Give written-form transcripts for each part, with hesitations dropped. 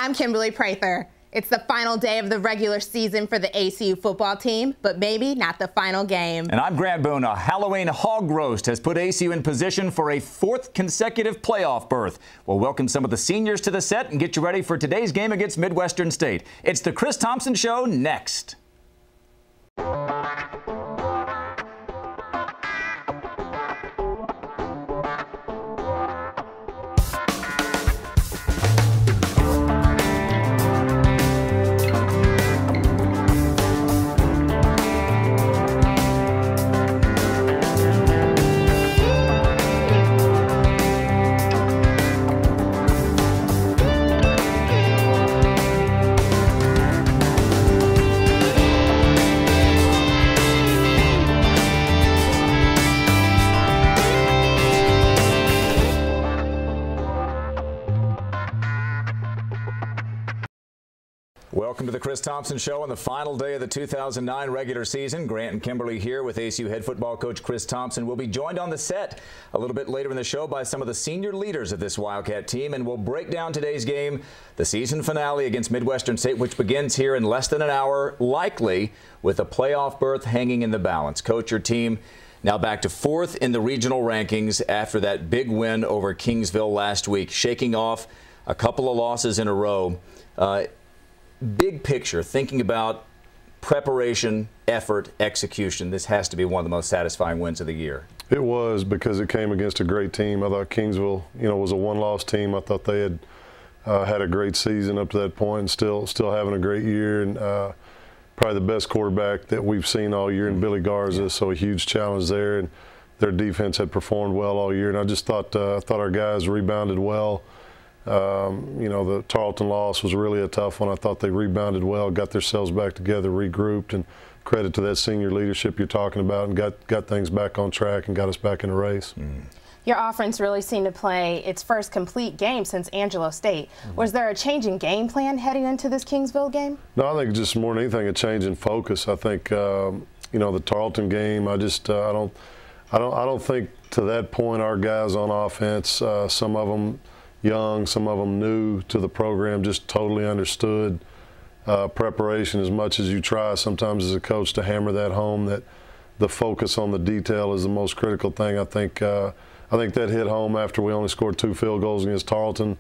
I'm Kimberly Prather. It's the final day of the regular season for the ACU football team, but maybe not the final game. And I'm Grant Boone. A Halloween hog roast has put ACU in position for a fourth consecutive playoff berth. We'll welcome some of the seniors to the set and get you ready for today's game against Midwestern State. It's the Chris Thompson Show next. Welcome to the Chris Thompson Show on the final day of the 2009 regular season. Grant and Kimberly here with ACU head football coach Chris Thompson. We'll be joined on the set a little bit later in the show by some of the senior leaders of this Wildcat team, and we'll break down today's game, the season finale against Midwestern State, which begins here in less than an hour, likely with a playoff berth hanging in the balance. Coach, your team now back to fourth in the regional rankings after that big win over Kingsville last week, shaking off a couple of losses in a row. Big picture, thinking about preparation, effort, execution, this has to be one of the most satisfying wins of the year. It was, because it came against a great team. I thought Kingsville, was a one-loss team. I thought they had had a great season up to that point and still having a great year, and probably the best quarterback that we've seen all year in Billy Garza, so a huge challenge there. And their defense had performed well all year, and I just thought our guys rebounded well. The Tarleton loss was really a tough one. I thought they rebounded well, got themselves back together, regrouped, and credit to that senior leadership you're talking about, and got things back on track and got us back in the race. Your offense really seemed to play its first complete game since Angelo State. Was there a change in game plan heading into this Kingsville game? No, I think just more than anything, a change in focus. I think the Tarleton game, I don't think to that point our guys on offense, some of them young, some of them new to the program, just totally understood preparation as much as you try sometimes as a coach to hammer that home, that the focus on the detail is the most critical thing. I think that hit home after we only scored 2 field goals against Tarleton.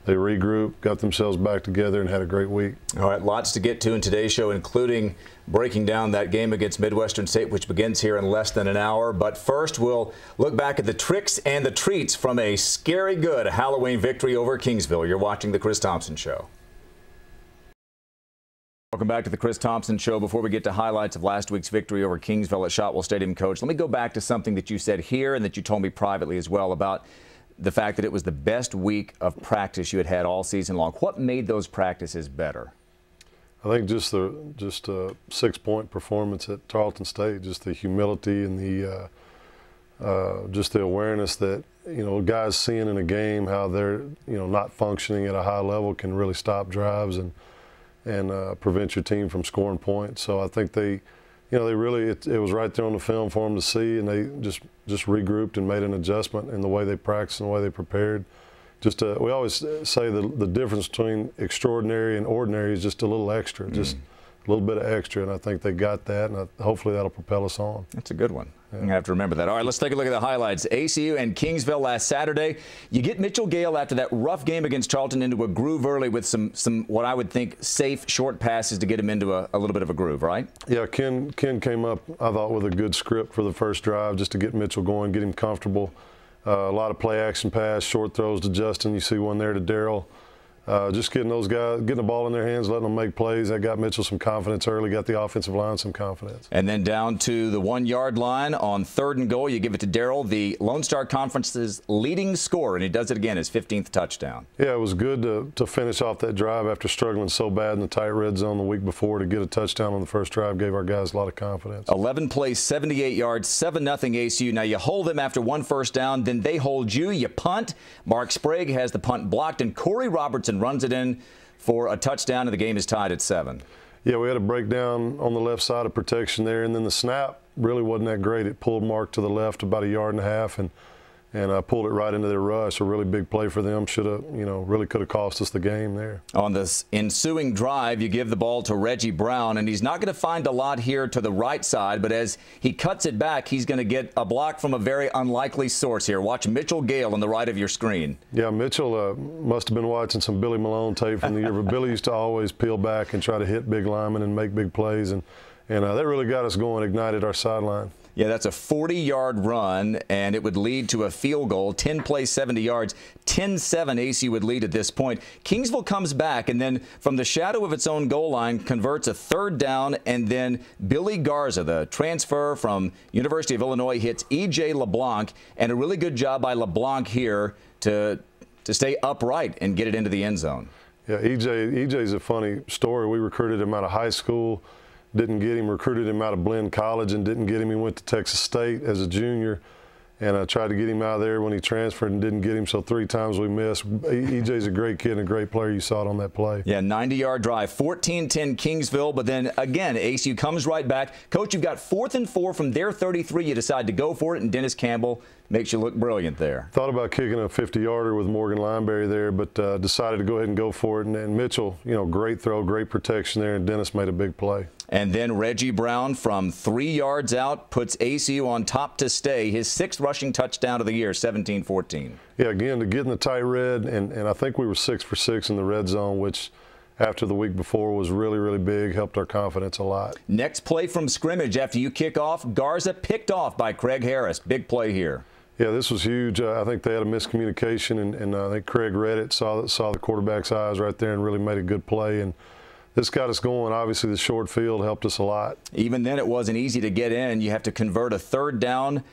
They regrouped, got themselves back together, and had a great week. All right, lots to get to in today's show, including breaking down that game against Midwestern State, which begins here in less than an hour. But first, we'll look back at the tricks and the treats from a scary good Halloween victory over Kingsville. You're watching the Chris Thompson Show. Welcome back to the Chris Thompson Show. Before we get to highlights of last week's victory over Kingsville at Shotwell Stadium, Coach, let me go back to something that you said here and that you told me privately as well about the fact that it was the best week of practice you had all season long. What made those practices better? I think just a 6-point performance at Tarleton State, just the humility and the just the awareness that guys seeing in a game how they're not functioning at a high level can really stop drives and prevent your team from scoring points. So I think they really, it was right there on the film for them to see, and they just regrouped and made an adjustment in the way they practiced and the way they prepared. We always say the difference between extraordinary and ordinary is just a little extra, just a little bit of extra, and I think they got that, and hopefully that'll propel us on. That's a good one. Yeah. You have to remember that. All right, let's take a look at the highlights. ACU and Kingsville last Saturday. You get Mitchell Gale after that rough game against Tarleton into a groove early with some what I would think safe short passes to get him into a little bit of a groove, right? Yeah, Ken came up, I thought, with a good script for the first drive just to get Mitchell going, get him comfortable. A lot of play action pass, short throws to Justin. You see one there to Darryl. Just getting those guys, getting the ball in their hands, letting them make plays. That got Mitchell some confidence early, got the offensive line some confidence. And then down to the 1-yard line on 3rd and goal, you give it to Darryl, the Lone Star Conference's leading scorer, and he does it again, his 15th touchdown. Yeah, it was good to finish off that drive after struggling so bad in the tight red zone the week before. To get a touchdown on the first drive gave our guys a lot of confidence. 11 plays, 78 yards, 7-0 ACU. Now you hold them after 1 first down, then they hold you. You punt. Mark Sprague has the punt blocked, and Corey Robertson runs it in for a touchdown, and the game is tied at 7. Yeah, we had a breakdown on the left side of protection there, and then the snap really wasn't that great. It pulled Mark to the left about 1.5 yards, and and pulled it right into their rush. A really big play for them. Should have, really could have cost us the game there. On this ensuing drive, you give the ball to Reggie Brown, and he's not going to find a lot here to the right side, but as he cuts it back, he's going to get a block from a very unlikely source here. Watch Mitchell Gale on the right of your screen. Yeah, Mitchell must have been watching some Billy Malone tape from the year, but Billy used to always peel back and try to hit big linemen and make big plays, and that really got us going, ignited our sideline. Yeah, that's a 40-yard run, and it would lead to a field goal. 10 plays, 70 yards. 10-7 ACU would lead at this point. Kingsville comes back, and then from the shadow of its own goal line, converts a third down, and then Billy Garza, the transfer from University of Illinois, hits E.J. LeBlanc, and a really good job by LeBlanc here to stay upright and get it into the end zone. Yeah, EJ's a funny story. We recruited him out of high school. Didn't get him, recruited him out of Abilene College and didn't get him. He went to Texas State as a junior, and I tried to get him out of there when he transferred and didn't get him, so 3 times we missed. EJ's a great kid and a great player. You saw it on that play. Yeah, 90-yard drive, 14-10 Kingsville, but then again, ACU comes right back. Coach, you've got 4th and 4 from their 33. You decide to go for it, and Dennis Campbell makes you look brilliant there. Thought about kicking a 50-yarder with Morgan Lineberry there, but decided to go ahead and go for it. And Mitchell, great throw, great protection there, and Dennis made a big play. And then Reggie Brown from 3 yards out puts ACU on top to stay. His 6th rushing touchdown of the year, 17-14. Yeah, again, to get in the tight red, and I think we were 6 for 6 in the red zone, which after the week before was really, really big, helped our confidence a lot. Next play from scrimmage after you kick off, Garza picked off by Craig Harris. Big play here. Yeah, this was huge. I think they had a miscommunication, and I think Craig read it, saw the quarterback's eyes right there, and really made a good play. And this got us going. Obviously, the short field helped us a lot. Even then, it wasn't easy to get in. You have to convert a third down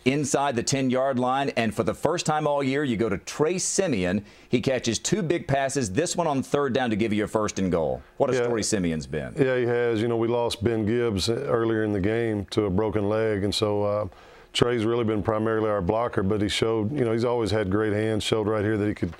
inside the 10-yard line, and for the first time all year, you go to Trey Simeon. He catches 2 big passes, this one on third down to give you a 1st and goal. What a story Simeon's been. Yeah, he has. We lost Ben Gibbs earlier in the game to a broken leg, and so Trey's really been primarily our blocker, but he showed, he's always had great hands, showed right here that he could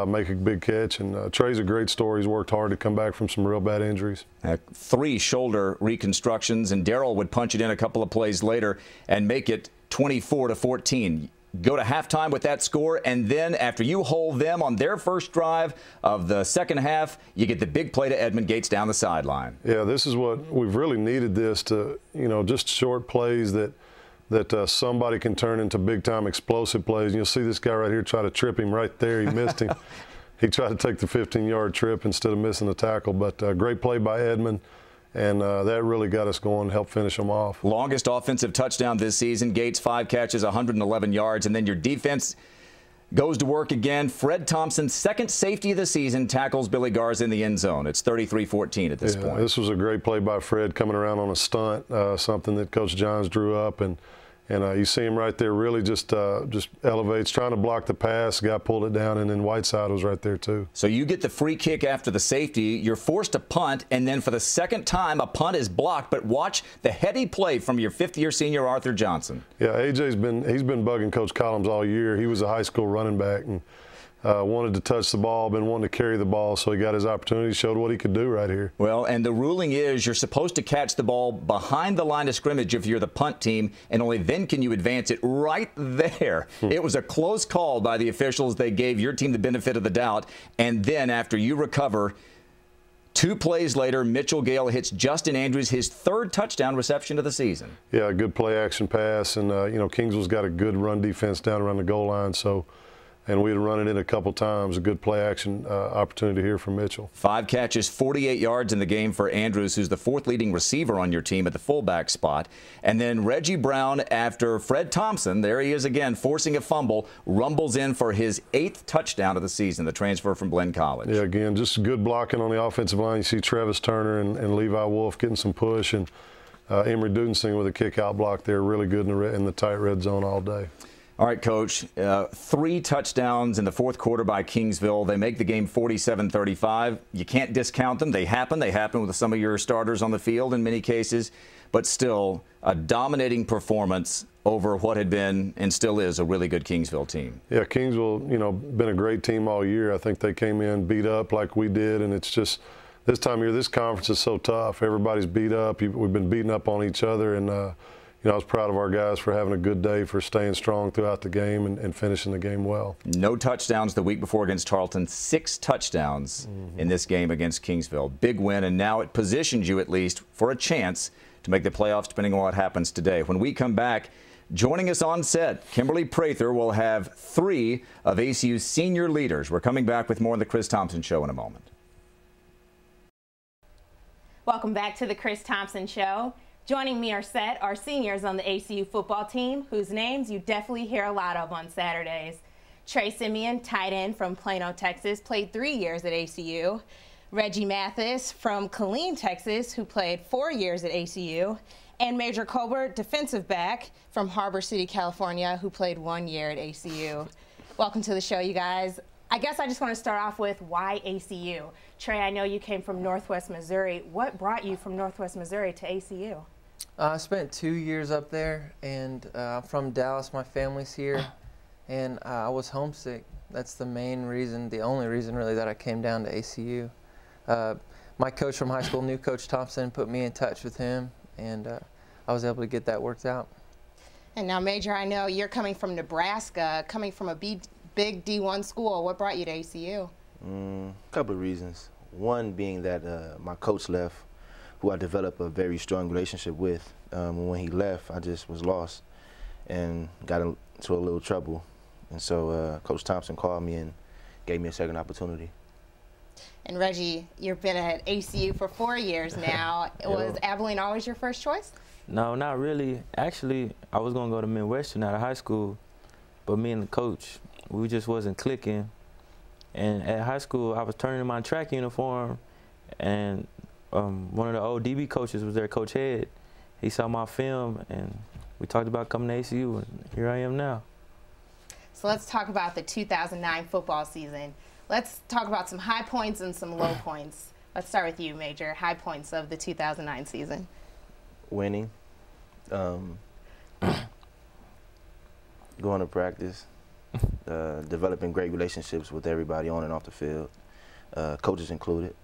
make a big catch. And Trey's a great story. He's worked hard to come back from some real bad injuries. 3 shoulder reconstructions, and Darrell would punch it in a couple of plays later and make it 24-14. Go to halftime with that score, and then after you hold them on their first drive of the second half, you get the big play to Edmund Gates down the sideline. Yeah, this is what we've really needed, this to, just short plays that somebody can turn into big-time explosive plays. And you'll see this guy right here try to trip him right there. He missed him. He tried to take the 15-yard trip instead of missing the tackle. But great play by Edmund, and that really got us going and helped finish him off. Longest offensive touchdown this season. Gates, 5 catches, 111 yards. And then your defense goes to work again. Fred Thompson, 2nd safety of the season, tackles Billy Garza in the end zone. It's 33-14 at this point. This was a great play by Fred coming around on a stunt, something that Coach Johns drew up. And you see him right there really just elevates, trying to block the pass. Guy pulled it down, and then Whiteside was right there too. So you get the free kick after the safety. You're forced to punt, and then for the second time, a punt is blocked. But watch the heady play from your 5th-year senior, Arthur Johnson. Yeah, AJ's been bugging Coach Collins all year. He was a high school running back and wanted to touch the ball, been wanting to carry the ball, so he got his opportunity, showed what he could do right here. Well, and the ruling is you're supposed to catch the ball behind the line of scrimmage if you're the punt team, and only then can you advance it right there. It was a close call by the officials. They gave your team the benefit of the doubt, and then after you recover, 2 plays later, Mitchell Gale hits Justin Andrews, his 3rd touchdown reception of the season. Yeah, a good play-action pass, and, Kingsville's got a good run defense down around the goal line, and we had run it in a couple times. A good play-action opportunity here for Mitchell. 5 catches, 48 yards in the game for Andrews, who's the 4th leading receiver on your team at the fullback spot. And then Reggie Brown, after Fred Thompson, there he is again, forcing a fumble, rumbles in for his 8th touchdown of the season, the transfer from Abilene College. Yeah, again, just good blocking on the offensive line. You see Travis Turner and Levi Wolf getting some push, and Emory Dudensinger with a kick-out block there, really good in the tight red zone all day. All right, Coach, 3 touchdowns in the 4th quarter by Kingsville. They make the game 47-35. You can't discount them. They happen. They happen with some of your starters on the field in many cases, but still a dominating performance over what had been and still is a really good Kingsville team. Yeah, Kingsville, been a great team all year. I think they came in beat up like we did, and it's just this time of year, this conference is so tough. Everybody's beat up. We've been beating up on each other, and I was proud of our guys for having a good day, for staying strong throughout the game and finishing the game well. No touchdowns the week before against Tarleton, 6 touchdowns in this game against Kingsville. Big win, and now it positions you at least for a chance to make the playoffs depending on what happens today. When we come back, joining us on set, Kimberly Prather will have 3 of ACU's senior leaders. We're coming back with more on the Chris Thompson Show in a moment. Welcome back to the Chris Thompson Show. Joining me are seniors on the ACU football team, whose names you definitely hear a lot of on Saturdays. Trey Simeon, tight end from Plano, Texas, played 3 years at ACU. Reggie Mathis from Killeen, Texas, who played 4 years at ACU. And Major Colbert, defensive back from Harbor City, California, who played 1 year at ACU. Welcome to the show, you guys. I guess I just want to start off with why ACU? Trey, I know you came from Northwest Missouri. What brought you from Northwest Missouri to ACU? I spent 2 years up there, and I'm from Dallas. My family's here, and I was homesick. That's the main reason, the only reason really, that I came down to ACU. My coach from high school knew Coach Thompson, put me in touch with him, and I was able to get that worked out. And now, Major, I know you're coming from Nebraska, coming from a big D1 school. What brought you to ACU? A couple of reasons. One being that my coach left, who I developed a very strong relationship with. When he left, I just was lost and got into a little trouble. And so Coach Thompson called me and gave me a second opportunity. And Reggie, you've been at ACU for 4 years now. Was Abilene always your first choice? No, not really. Actually, I was going to go to Midwestern out of high school, but me and the coach, we just wasn't clicking. And at high school, I was turning in my track uniform, and one of the old DB coaches was there, Coach Head. He saw my film, and we talked about coming to ACU, and here I am now. So let's talk about the 2009 football season. Let's talk about some high points and some low points. Let's start with you, Major. High points of the 2009 season. Winning, going to practice, developing great relationships with everybody on and off the field, coaches included.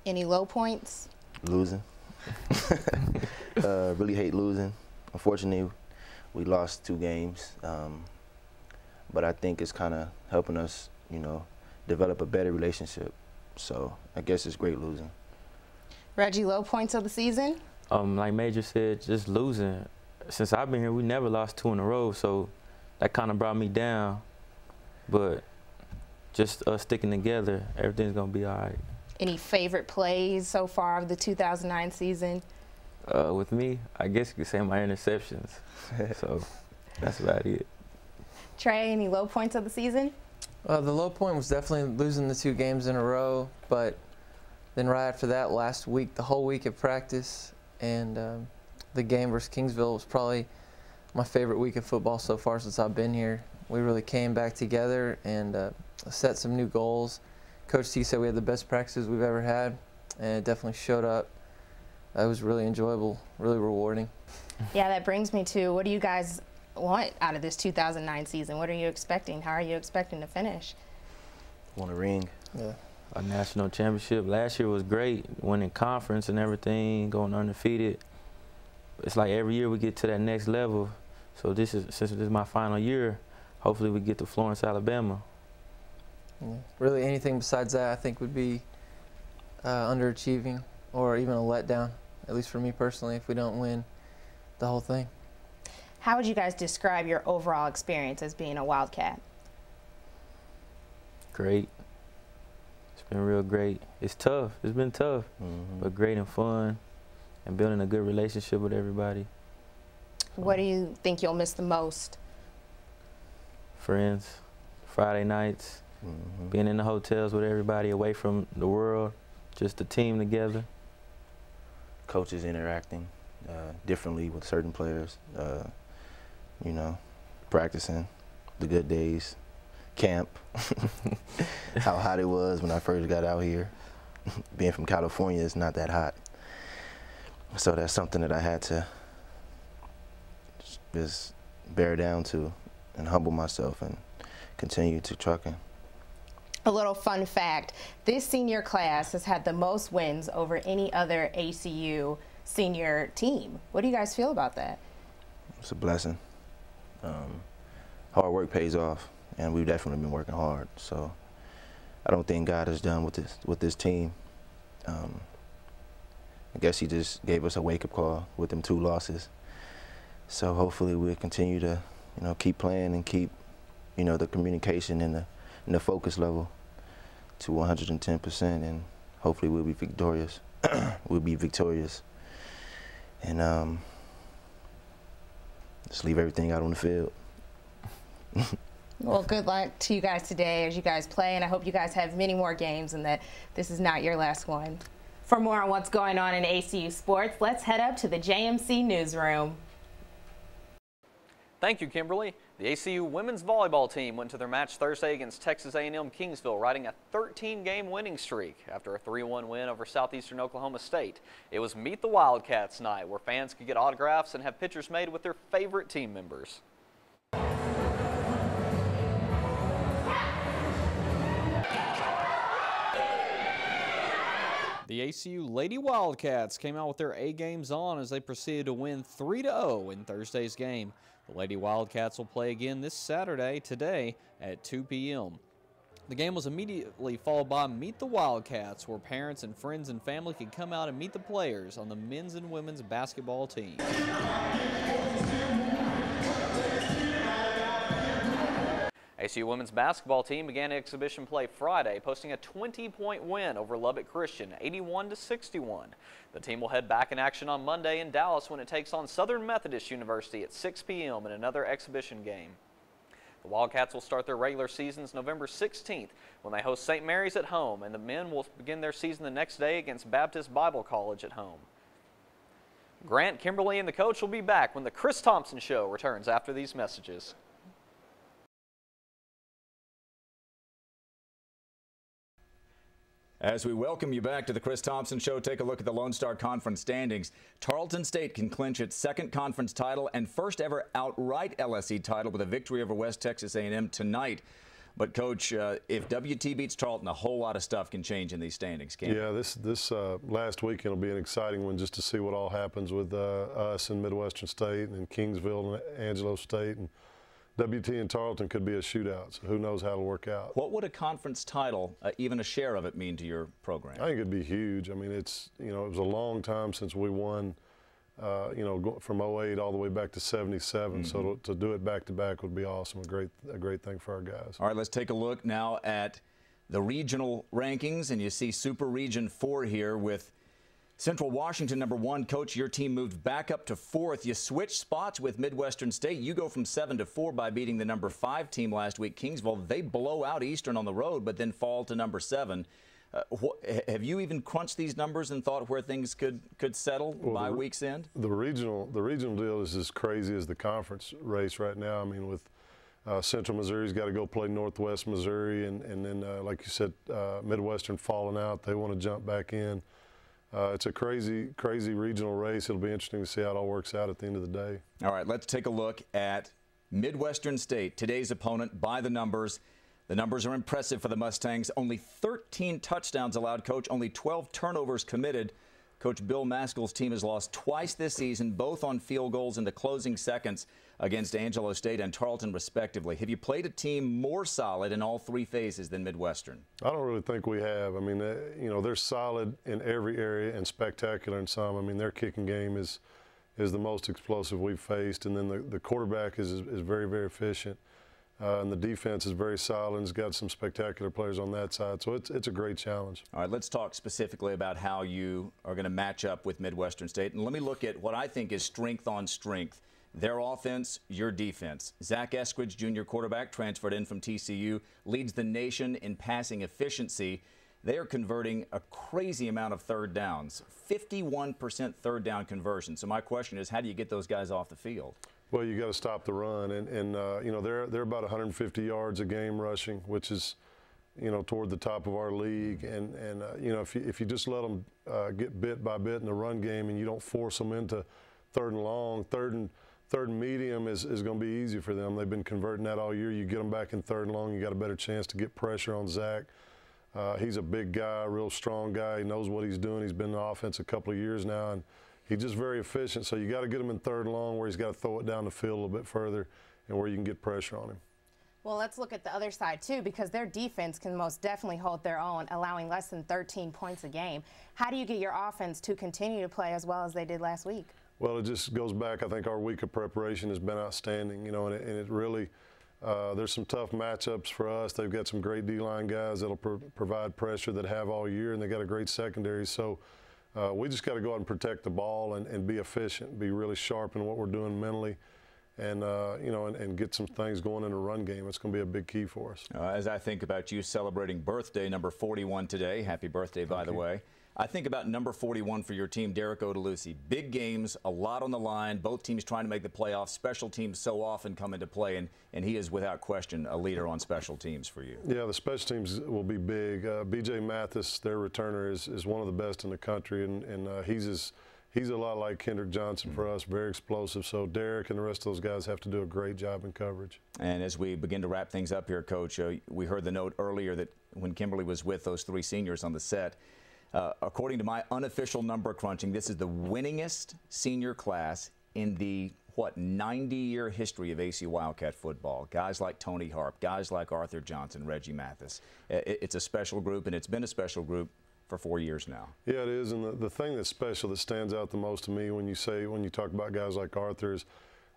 Any low points? Losing. Really hate losing. Unfortunately, we lost 2 games, but I think it's kind of helping us, develop a better relationship. So I guess it's great losing. Reggie, low points of the season? Like Major said, just losing. Since I've been here, we never lost 2 in a row, so that kind of brought me down. But just us sticking together, everything's going to be all right. Any favorite plays so far of the 2009 season? With me, I guess you could say my interceptions. So that's about it. Trey, any low points of the season? The low point was definitely losing the 2 games in a row, but then right after that, last week, the whole week of practice and the game versus Kingsville was probably my favorite week of football so far since I've been here. We really came back together and set some new goals. Coach T said we had the best practices we've ever had, and it definitely showed up. It was really enjoyable, really rewarding. Yeah, that brings me to, what do you guys want out of this 2009 season? What are you expecting? How are you expecting to finish? Want a ring. Yeah. A national championship. Last year was great, winning conference and everything, going undefeated. It's like every year we get to that next level. So since this is my final year, hopefully we get to Florence, Alabama. Yeah. Really anything besides that I think would be underachieving or even a letdown, at least for me personally, if we don't win the whole thing. How would you guys describe your overall experience as being a Wildcat? Great. It's been real great. It's tough. It's been tough, but great and fun, and building a good relationship with everybody. What do you think you'll miss the most? Friends, Friday nights, being in the hotels with everybody, away from the world, just the team together. Coaches interacting differently with certain players, practicing, the good days, camp, how hot it was when I first got out here. Being from California, it's not that hot. So that's something that I had to just bear down to and humble myself and continue to trucking. A little fun fact, this senior class has had the most wins over any other ACU senior team. What do you guys feel about that? It's a blessing. Hard work pays off, and we've definitely been working hard. So I don't think God is done with this team. I guess He just gave us a wake-up call with them 2 losses. So hopefully we'll continue to, keep playing and keep, the communication and the focus level to 110%, and hopefully we'll be victorious. We'll be victorious, and just leave everything out on the field. Well, good luck to you guys today as you guys play, and I hope you guys have many more games and that this is not your last one. For more on what's going on in ACU sports, let's head up to the JMC newsroom. Thank you, Kimberly. The ACU women's volleyball team went to their match Thursday against Texas A&M Kingsville, riding a 13-game winning streak after a 3-1 win over Southeastern Oklahoma State. It was Meet the Wildcats night, where fans could get autographs and have pictures made with their favorite team members. The ACU Lady Wildcats came out with their A games on as they proceeded to win 3-0 in Thursday's game. The Lady Wildcats will play again this Saturday, today, at 2 p.m. The game was immediately followed by Meet the Wildcats, where parents and friends and family could come out and meet the players on the men's and women's basketball team. ACU women's basketball team began exhibition play Friday, posting a 20-point win over Lubbock Christian, 81-61. The team will head back in action on Monday in Dallas when it takes on Southern Methodist University at 6 p.m. in another exhibition game. The Wildcats will start their regular seasons November 16th when they host St. Mary's at home, and the men will begin their season the next day against Baptist Bible College at home. Grant, Kimberly, and the coach will be back when the Chris Thompson Show returns after these messages. As we welcome you back to the Chris Thompson Show, take a look at the Lone Star Conference standings. Tarleton State can clinch its 2nd conference title and first ever outright LSE title with a victory over West Texas A&M tonight. But, Coach, if WT beats Tarleton, a whole lot of stuff can change in these standings, can't it? Yeah, this last weekend will be an exciting one just to see what all happens with us and Midwestern State and Kingsville and Angelo State. And WT and Tarleton could be a shootout, so who knows how it'll work out. What would a conference title, even a share of it, mean to your program? I think it'd be huge. I mean, it was a long time since we won, from 08 all the way back to 77. So to do it back-to-back would be awesome, a great thing for our guys. All right, let's take a look now at the regional rankings, and you see Super Region 4 here with Central Washington, number 1. Coach, your team moved back up to 4th. You switched spots with Midwestern State. You go from 7 to 4 by beating the number 5 team last week, Kingsville. They blow out Eastern on the road, but then fall to number 7. Have you even crunched these numbers and thought where things could settle by week's end? The regional deal is as crazy as the conference race right now. I mean, with Central Missouri's got to go play Northwest Missouri, and then, like you said, Midwestern falling out. They want to jump back in. It's a crazy regional race. It'll be interesting to see how it all works out at the end of the day. All right, let's take a look at Midwestern State, today's opponent, by the numbers. The numbers are impressive for the Mustangs. Only 13 touchdowns allowed, Coach. Only 12 turnovers committed. Coach Bill Maskell's team has lost twice this season, both on field goals in the closing seconds against Angelo State and Tarleton, respectively. Have you played a team more solid in all 3 phases than Midwestern? I don't really think we have. I mean, they're solid in every area and spectacular in some. I mean, their kicking game is the most explosive we've faced, and then the quarterback is very, very efficient. And the defense is very solid and has got some spectacular players on that side. So it's a great challenge. All right, let's talk specifically about how you are going to match up with Midwestern State. And let me look at what I think is strength on strength. Their offense, your defense. Zach Eskridge, junior quarterback, transferred in from TCU, leads the nation in passing efficiency. They are converting a crazy amount of third downs, 51% third down conversion. So my question is, how do you get those guys off the field? Well, you got to stop the run, and they're about 150 yards a game rushing, which is, toward the top of our league. And if you just let them get bit by bit in the run game, and you don't force them into third and long, third and medium is going to be easy for them. They've been converting that all year. You get them back in third and long, you got a better chance to get pressure on Zach. He's a big guy, real strong guy. He knows what he's doing. He's been in the offense a couple of years now, and he's just very efficient. So you got to get him in third and long where he's got to throw it down the field a little bit further and where you can get pressure on him. Well, let's look at the other side, too, because their defense can most definitely hold their own, allowing less than 13 points a game. How do you get your offense to continue to play as well as they did last week? Well, it just goes back. I think our week of preparation has been outstanding, you know, and it really there's some tough matchups for us. They've got some great D-line guys that'll provide pressure that have all year, and they got a great secondary. So we just got to go out and protect the ball and be efficient, be really sharp in what we're doing mentally. And, you know, and get some things going in the run game. It's going to be a big key for us. As I think about you celebrating birthday number 41 today, happy birthday, by the way, I think about number 41 for your team, Derek Odelusi. Big games, a lot on the line, both teams trying to make the playoffs. Special teams so often come into play, and he is without question a leader on special teams for you. Yeah, the special teams will be big. B.J. Mathis, their returner, is one of the best in the country, and he's a lot like Kendrick Johnson for us, very explosive. So Derek and the rest of those guys have to do a great job in coverage. And as we begin to wrap things up here, Coach, we heard the note earlier that when Kimberly was with those three seniors on the set, according to my unofficial number crunching, this is the winningest senior class in the, 90-year history of AC Wildcat football. Guys like Tony Harp, guys like Arthur Johnson, Reggie Mathis. It's a special group, and it's been a special group for 4 years now. Yeah, it is, and the thing that's special, that stands out the most to me when you talk about guys like Arthur, is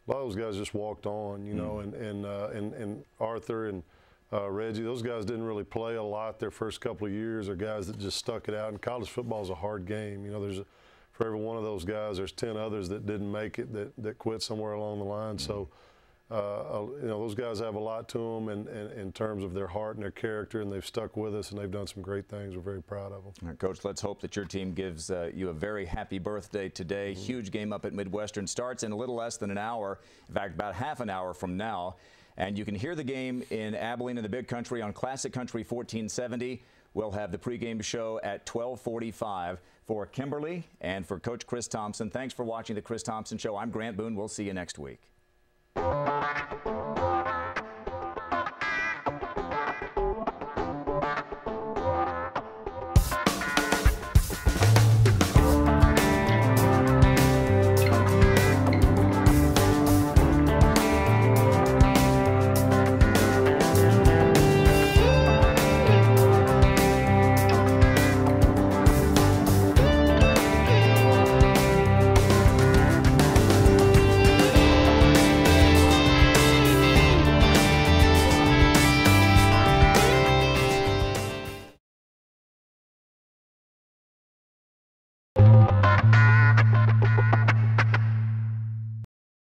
a lot of those guys just walked on, you know, and Arthur and Reggie, those guys didn't really play a lot their first couple of years. They're guys that just stuck it out, and college football is a hard game. You know, for every one of those guys, there's 10 others that didn't make it, that quit somewhere along the line. So, you know, those guys have a lot to them in terms of their heart and their character, and they've stuck with us, and they've done some great things. We're very proud of them. All right, Coach, let's hope that your team gives you a very happy birthday today. Huge game up at Midwestern. Starts in a little less than an hour, in fact, about half an hour from now. And you can hear the game in Abilene in the Big Country on Classic Country 1470. We'll have the pregame show at 12:45 for Kimberly and for Coach Chris Thompson. Thanks for watching the Chris Thompson Show. I'm Grant Boone. We'll see you next week.